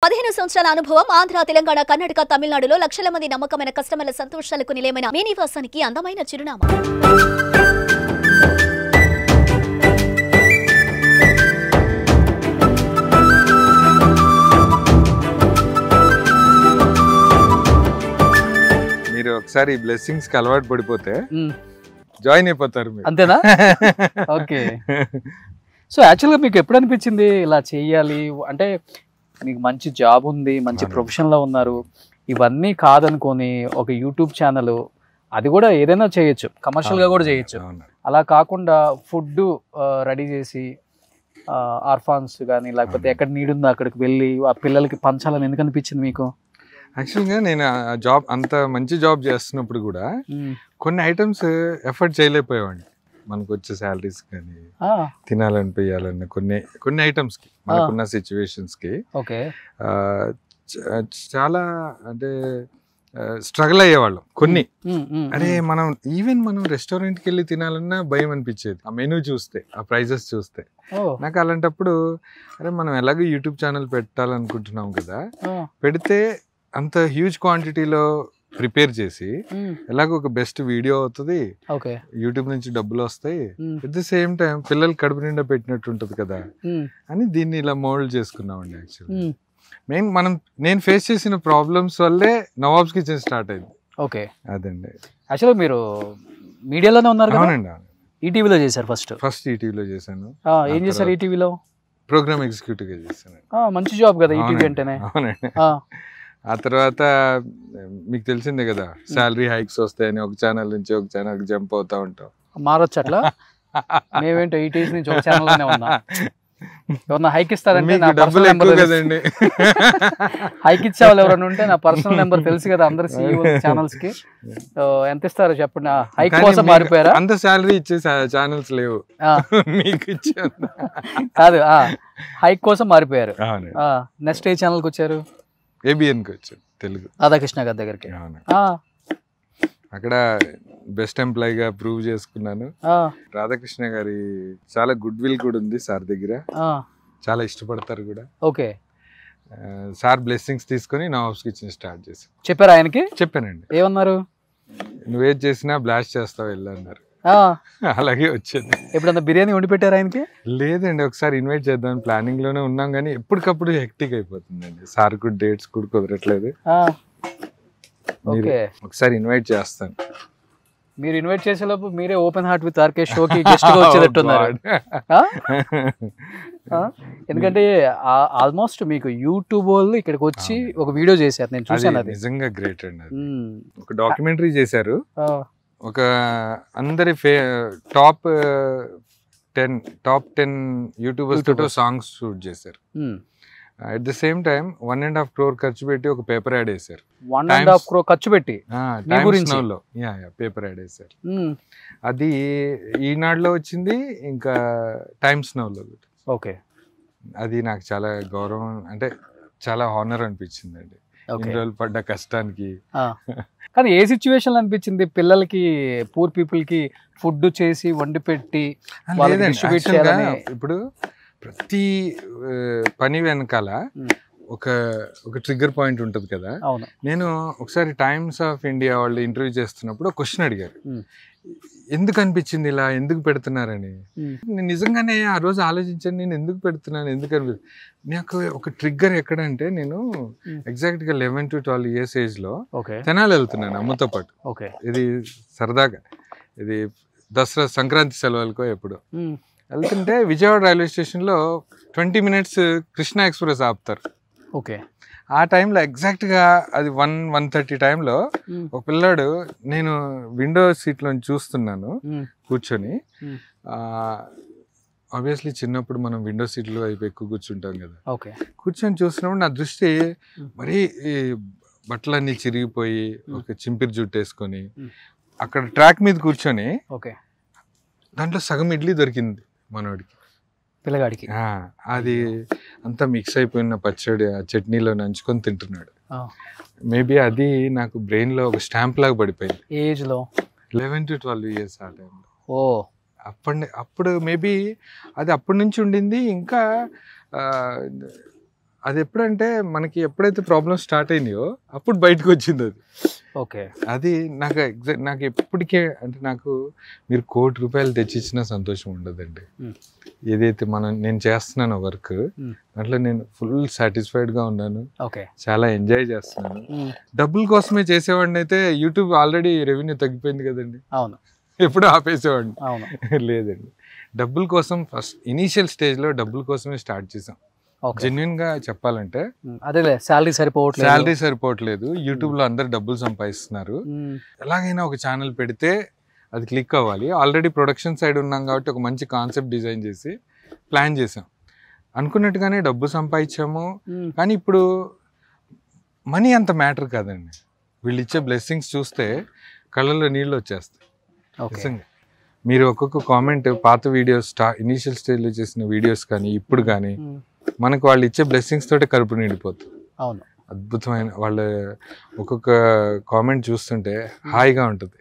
15 సంవత్సరాల అనుభవం ఆంధ్ర, తెలంగాణ, కర్ణాటక, తమిళనాడులో లక్షల మంది నమ్మకమైన కస్టమర్ల సంతోషాలకు నిలయమైన మీ నివాసానికి అందమైన చిరునామా. మీరు ఒకసారి బ్లెస్సింగ్స్ కి అలవాటు పడిపోతే జాయిన్ అయిపోతారు మీరు. అంతేనా? ఓకే. సో యాక్చువల్గా మీకు ఎప్పుడు అనిపించింది ఇలా చేయాలి అంటే? మీకు మంచి జాబ్ ఉంది, మంచి ప్రొఫెషన్లో ఉన్నారు, ఇవన్నీ కాదనుకొని ఒక యూట్యూబ్ ఛానల్, అది కూడా ఏదైనా చేయొచ్చు, కమర్షియల్గా కూడా చేయొచ్చు. అలా కాకుండా ఫుడ్ రెడీ చేసి ఆర్ఫాన్స్ కానీ లేకపోతే ఎక్కడ నీడ్ ఉందో అక్కడికి వెళ్ళి ఆ పిల్లలకి పంచాలని ఎందుకు అనిపించింది మీకు? యాక్చువల్గా నేను ఆ జాబ్ అంత మంచి జాబ్ చేస్తున్నప్పుడు కూడా కొన్ని ఐటమ్స్ ఎఫర్ట్ చేయలేకపోయేవాడిని. మనకు వచ్చే శాలరీస్ కానీ తినాలనిపించాలన్న కొన్ని ఐటమ్స్ కి మనకున్న సిచ్యువేషన్స్ కి చాలా అంటే స్ట్రగుల్ అయ్యేవాళ్ళం. కొన్ని అరే మనం రెస్టారెంట్కి వెళ్ళి తినాలన్నా భయం అనిపించేది ఆ మెనూ చూస్తే, ఆ ప్రైజెస్ చూస్తే. నాకు అలాంటప్పుడు అరే మనం ఎలాగో యూట్యూబ్ ఛానల్ పెట్టాలనుకుంటున్నాం కదా, పెడితే అంత హ్యూజ్ క్వాంటిటీలో ప్రిపేర్ చేసి ఎలాగో ఒక బెస్ట్ వీడియో అవుతుంది, యూట్యూబ్ నుంచి డబ్బులు వస్తాయి, అట్ ది సేమ్ టైం పిల్లలు కడుపు నిండా పెట్టినట్టు ఉంటది కదా అని దీన్ని ఇలా మోల్డ్ చేసుకున్నామండి. యాక్చువల్లీ నేను ఫేస్ చేసిన ప్రాబ్లమ్స్ వల్లే నవాబ్స్ కిచెన్ స్టార్ట్ అయింది. ఓకే, అదండి. యాక్చువల్గా మీరు మీడియాలోనే ఉన్నారు కదా? అవునండి. ఈటీవీలో చేశారు ఫస్ట్ ఈటీవీలో చేశాను. ఏం చేశారు ఈటీవీలో? ప్రోగ్రామ్ ఎగ్జిక్యూటివ్ గా చేశాను. మంచి జాబ్ కదా ఈటీవీ అంటేనే. అవునండి. ఆ తర్వాత మీకు తెలిసిందే కదా, శాలరీ హైక్స్ వస్తాయని ఒక ఛానల్ నుంచి ఒక ఛానల్ జంప్ అవుతా ఉంటాం. మారొచ్చు అట్లా? మేమేంటో ఈటీవీ నుంచి ఒక ఛానల్లోనే ఉన్నా. ఎవరన్నా హైక్ ఇస్తారంటే డబ్బులు ఎక్కువ కదండి. హైక్ ఇచ్చే వాళ్ళు ఎవరైనా ఉంటే నా పర్సనల్ నెంబర్ తెలుసు కదా అందరు సీఈఓ ఛానల్స్ కి. ఎంత ఇస్తారు చెప్పండి? హైక్ కోసం మారిపోయారా? అంత శాలరీ ఇచ్చే ఛానల్స్ లేవు మీకు ఇచ్చాను. కాదు, హైక్ కోసం మారిపోయారు. నెక్స్ట్ ఏ ఛానల్ కి వచ్చారు? ఏబిఎన్ కి వచ్చారు, తెలుగు రాధాకృష్ణ గారి దగ్గరికి. అక్కడ బెస్ట్ ఎంప్లాయ్ గా ప్రూవ్ చేసుకున్నాను. రాధాకృష్ణ గారి చాలా గుడ్ విల్ కూడా ఉంది సార్ దగ్గర, చాలా ఇష్టపడతారు కూడా. ఓకే. సార్ బ్లెస్సింగ్స్ తీసుకొని నవాబ్స్ కిచెన్ స్టార్ట్ చేశాను. చెప్పారు ఆయనకి? చెప్పానండి. ఏమన్నారు? నువ్వేం చేసినా బ్లాస్ట్ చేస్తావు వెళ్ళి అన్నారు. అలాగే వచ్చింది. ఎప్పుడన్నా బిర్యానీ వండి పెట్టారు ఆయనకి? లేదండి, ఒకసారి ఇన్వైట్ చేద్దాం ప్లానింగ్ లోనే ఉన్నాం కానీ ఎప్పటికప్పుడు హెక్టిక్ అయిపోతుందండి. సార్ కూడా డేట్స్ కూడా కుదరట్లేదు. ఒకసారి ఇన్వైట్ చేస్తాను. మీరు ఇన్వైట్ చేసేలోపు మీరే ఓపెన్ హార్ట్ విత్ ఆర్కే షోకి గెస్ట్ గా వచ్చేటట్టున్నారు. ఎందుకంటే ఆల్మోస్ట్ మీకు యూట్యూబ్ వాళ్ళు ఇక్కడికి వచ్చి ఒక వీడియో చేశారు, నేను చూసాను. అది నిజంగా గ్రేట్ అండి. ఒక డాక్యుమెంటరీ చేశారు. ఒక అందరి టాప్ 10 యూట్యూబర్స్ తోటి సాంగ్స్ షూట్ చేశారు. At the same time 1.5 crore ఖర్చు పెట్టి ఒక పేపర్ యాడ్ వేశారు. 1.5 crore ఖర్చు పెట్టి పేపర్ యాడ్ వేశారు. అది ఈనాడులో వచ్చింది, ఇంకా టైమ్స్ నౌలో. ఓకే, అది నాకు చాలా గౌరవం, అంటే చాలా హానర్ అనిపించింది అండి ఇన్ని రోజులు పడ్డ కష్టానికి. కానీ ఏ సిచ్యువేషన్ అనిపించింది పిల్లలకి, పూర్ పీపుల్ కి ఫుడ్ చేసి వండి పెట్టి డిస్ట్రిబ్యూట్ చేయాలని? ఇప్పుడు ప్రతి పని వెనకాల ఒక ట్రిగ్గర్ పాయింట్ ఉంటుంది కదా. నేను ఒకసారి టైమ్స్ ఆఫ్ ఇండియా వాళ్ళు ఇంటర్వ్యూ చేస్తున్నప్పుడు ఒక క్వశ్చన్ అడిగారు, ఎందుకు అనిపించింది ఇలా, ఎందుకు పెడుతున్నారని. నేను నిజంగానే ఆ రోజు ఆలోచించాను, నేను ఎందుకు పెడుతున్నాను, ఎందుకు అనిపించింది. నాకు ఒక ట్రిగ్గర్ ఎక్కడంటే, నేను ఎగ్జాక్ట్ గా 11 to 12 years ఏజ్ లో తెనాలి వెళ్తున్నాను అమ్మతో పాటు. ఇది సరదాగా, ఇది దసరా సంక్రాంతి సెలవులకో ఎప్పుడు వెళ్తుంటే విజయవాడ రైల్వే స్టేషన్ లో 20 minutes కృష్ణ ఎక్స్ప్రెస్ ఆపుతారు. ఓకే, ఆ టైంలో ఎగ్జాక్ట్ గా అది 1:30 టైంలో ఒక పిల్లాడు, నేను విండో సీట్ లో చూస్తున్నాను కూర్చొని. ఆబ్వియస్లీ చిన్నప్పుడు మనం విండో సీట్లో అయిపోయి ఎక్కువ కూర్చుంటాం కదా. కూర్చొని చూస్తున్నప్పుడు నా దృష్టి మరీ బట్టలన్నీ చిరిగిపోయి ఒక చింపిరి జుట్టు వేసుకొని అక్కడ ట్రాక్ మీద కూర్చొని దాంట్లో సగం ఇడ్లీ దొరికింది మనోడికి, పిల్లగాడికి. అది అంతా మిక్స్ అయిపోయిన పచ్చడి ఆ చట్నీలో నంచుకొని తింటున్నాడు. మేబీ అది నాకు బ్రెయిన్ లో ఒక స్టాంప్ లాగా పడిపోయింది. ఏజ్ లో 11 to 12 years ఆ టైంలో. అప్పుడు మేబీ అది అప్పటి నుంచి ఉండింది. ఇంకా అది ఎప్పుడంటే మనకి ఎప్పుడైతే ప్రాబ్లమ్స్ స్టార్ట్ అయినాయో అప్పుడు బయటకు వచ్చింది అది. ఓకే. అది నాకు నాకు ఎప్పటికే అంటే నాకు మీరు ₹1,00,00,000 తెచ్చిచ్చినా సంతోషం ఉండదండి. ఏదైతే నేను చేస్తున్నాను వర్క్ దాంట్లో నేను ఫుల్ సాటిస్ఫైడ్గా ఉన్నాను. చాలా ఎంజాయ్ చేస్తున్నాను. డబ్బుల కోసమే చేసేవాడిని అయితే యూట్యూబ్ ఆల్రెడీ రెవెన్యూ తగ్గిపోయింది కదండి. అవును, ఎప్పుడు ఆపేసేవాడిని. లేదండి, డబ్బుల కోసం ఫస్ట్ ఇనీషియల్ స్టేజ్లో డబ్బుల కోసమే స్టార్ట్ చేసాం. జెన్యున్ గా చెప్పాలంటే అదే శాలరీ సరిపోవట్లేదు. యూట్యూబ్ లో అందరు డబ్బులు సంపాదిస్తున్నారు, ఎలాగైనా ఒక ఛానల్ పెడితే అది క్లిక్ అవ్వాలి. ఆల్రెడీ ప్రొడక్షన్ సైడ్ ఉన్నాం కాబట్టి ఒక మంచి కాన్సెప్ట్ డిజైన్ చేసి ప్లాన్ చేసాం. అనుకున్నట్టుగానే డబ్బు సంపాదించాము. కానీ ఇప్పుడు మనీ అంత మ్యాటర్ కాదండి. వీళ్ళు ఇచ్చే బ్లెస్సింగ్స్ చూస్తే కళ్ళల్లో నీళ్ళు వచ్చేస్తాయి. మీరు ఒక్కొక్క కామెంట్ పాత వీడియోస్ ఇనీషియల్ స్టేజ్లో చేసిన వీడియోస్ కానీ ఇప్పుడు కానీ మనకు వాళ్ళు ఇచ్చే బ్లెస్సింగ్స్ తోటే కడుపు నిండిపోతుంది. అవును, అద్భుతమైన వాళ్ళ ఒక్కొక్క కామెంట్ చూస్తుంటే హాయిగా ఉంటుంది,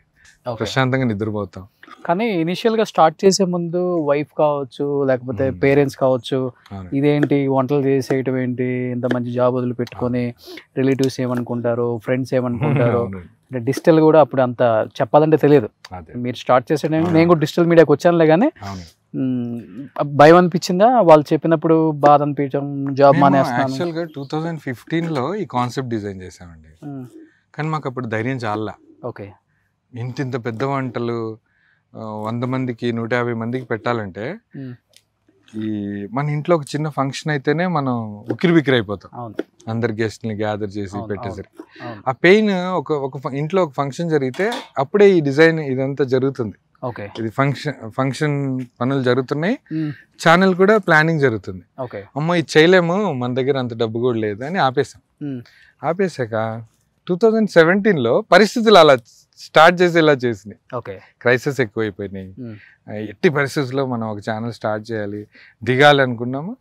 ప్రశాంతంగా నిద్రపోతాం. కానీ ఇనిషియల్ గా స్టార్ట్ చేసే ముందు వైఫ్ కావచ్చు లేకపోతే పేరెంట్స్ కావచ్చు, ఇదేంటి వంటలు చేసేయటం ఏంటి, ఇంత మంచి జాబ్ వదిలి పెట్టుకొని రిలేటివ్స్ ఏమనుకుంటారు, ఫ్రెండ్స్ ఏమనుకుంటారు, అంటే డిజిటల్ కూడా అప్పుడు అంత చెప్పాలంటే తెలియదు. మీరు స్టార్ట్ చేసే నేను కూడా డిజిటల్ మీడియాకి వచ్చానులే, కానీ భయం అనిపించిందా వాళ్ళు చెప్పినప్పుడు, బాధ అనిపించడం, జాబ్ మానేస్తున్నాను? యాక్చువల్గా 2015లో ఈ కాన్సెప్ట్ డిజైన్ చేసామండి, కానీ మాకు అప్పుడు ధైర్యం చాలా. ఓకే, ఇంత పెద్ద వంటలు 100 మందికి 150 మందికి పెట్టాలంటే ఈ మన ఇంట్లో ఒక చిన్న ఫంక్షన్ అయితేనే మనం ఉక్కిరి బిక్కిరి అయిపోతాం. అందరు గెస్ట్ని గ్యాదర్ చేసి పెట్టేసరికి ఆ పెయిన్ ఒక ఇంట్లో ఒక ఫంక్షన్ జరిగితే అప్పుడే ఈ డిజైన్ ఇదంతా జరుగుతుంది. ఇది ఫంక్షన్ పనులు జరుగుతున్నాయి, ఛానల్ కూడా ప్లానింగ్ జరుగుతుంది. అమ్మో ఇది చేయలేము, మన దగ్గర అంత డబ్బు కూడా లేదు అని ఆపేసాక 2017లో పరిస్థితులు అలా స్టార్ట్ చేసేలా చేసినాయి. క్రైసిస్ ఎక్కువైపోయినాయి. ఎట్టి పరిస్థితుల్లో మనం ఒక ఛానల్ స్టార్ట్ చేయాలి, దిగాలి అనుకున్నాము.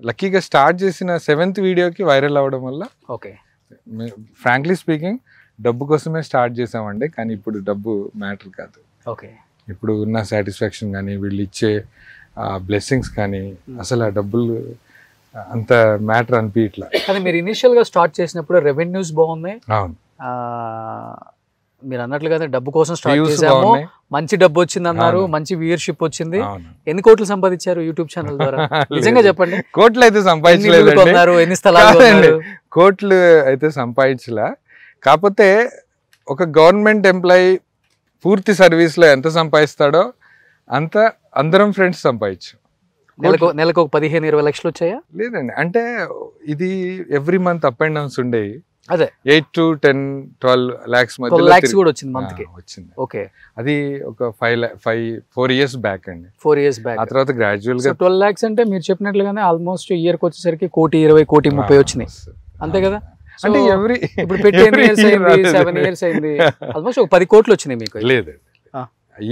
లక్కీగా స్టార్ట్ చేసిన 7th వీడియోకి వైరల్ అవ్వడం వల్ల, ఫ్రాంక్లీ స్పీకింగ్ డబ్బు కోసమే స్టార్ట్ చేసామండి. కానీ ఇప్పుడు డబ్బు మ్యాటర్ కాదు. ఇప్పుడు ఉన్న సాటిస్ఫాక్షన్ కానీ వీళ్ళు ఇచ్చే బ్లెస్సింగ్స్ కానీ అసలు ఆ డబ్బులు అంత మ్యాటర్ అనిపించట్లా. కానీ మీరు ఇనిషియల్ గా స్టార్ట్ చేసినప్పుడు రెవెన్యూస్ బాగున్నాయి. అవును, మీరు అన్నట్లుగా డబ్బు కోసం స్టార్ట్ చేసాము, మంచి డబ్బు వచ్చింది అన్నారు, మంచి వ్యూయర్షిప్ వచ్చింది. ఎన్ని కోట్లు సంపాదించారు యూట్యూబ్ ఛానల్ ద్వారా? నిజంగా చెప్పండి. కోట్లు అయితే సంపాదించలేదు, ఎన్ని స్థలాలు కోట్లు అయితే సంపాదించలే. కాకపోతే ఒక గవర్నమెంట్ ఎంప్లాయీ పూర్తి సర్వీస్ లో ఎంత సంపాదిస్తాడో అంత అందరం ఫ్రెండ్స్ సంపాదించు. నెలకు 15-20 లక్షలు వచ్చాయా? లేదండి, అంటే ఇది every month up and downs ఉండేవి. అదే 8 to 10-12 lakhs మధ్యలో కూడా వచ్చింది మంత్ కి. వచ్చింది. ఓకే, అది ఒక 4 years బ్యాక్ అండి. 4 years బ్యాక్. ఆ తర్వాత గ్రాడ్యువల్ గా 12 lakhs అంటే మీరు చెప్పినట్లుగానే ఆల్మోస్ట్ ఇయర్ కి వచ్చేసరికి 1,20,00,000 1,30,00,000 వచ్చినాయి, అంతే కదా? అంటే ఇప్పుడు పెట్టి 7 years అయింది, ఆల్మోస్ట్ ఒక 10 కోట్లు వచ్చినాయి మీకు. లేదు,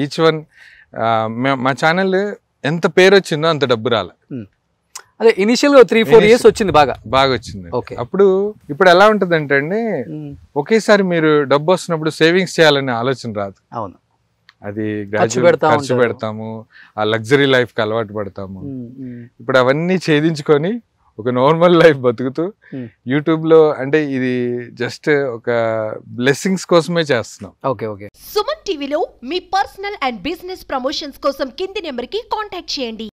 ఈచ్ వన్ మా ఛానల్ ఎంత పేరు వచ్చిందో అంత డబ్బు రాలే. అదే ఇనిషియల్ గా 3-4 years వచ్చింది, బాగా వచ్చింది. అప్పుడు ఇప్పుడు ఎలా ఉంటుంది అంటే అండి, ఒకేసారి మీరు డబ్బు వస్తున్నప్పుడు సేవింగ్స్ చేయాలనే ఆలోచన రాదు. అవును, అది గ్రాడ్యువల్ ఖర్చు పెడతాము, ఆ లగ్జరీ లైఫ్ కి అలవాటు పడతాము. ఇప్పుడు అవన్నీ ఛేదించుకొని ఒక నార్మల్ లైఫ్ బతుకుతూ యూట్యూబ్ లో, అంటే ఇది జస్ట్ ఒక బ్లెస్సింగ్స్ కోసమే చేస్తున్నాం. సుమన్ టీవీలో మీ పర్సనల్ అండ్ బిజినెస్ ప్రమోషన్స్ కోసం కింది నెంబర్ కి కాంటాక్ట్ చేయండి.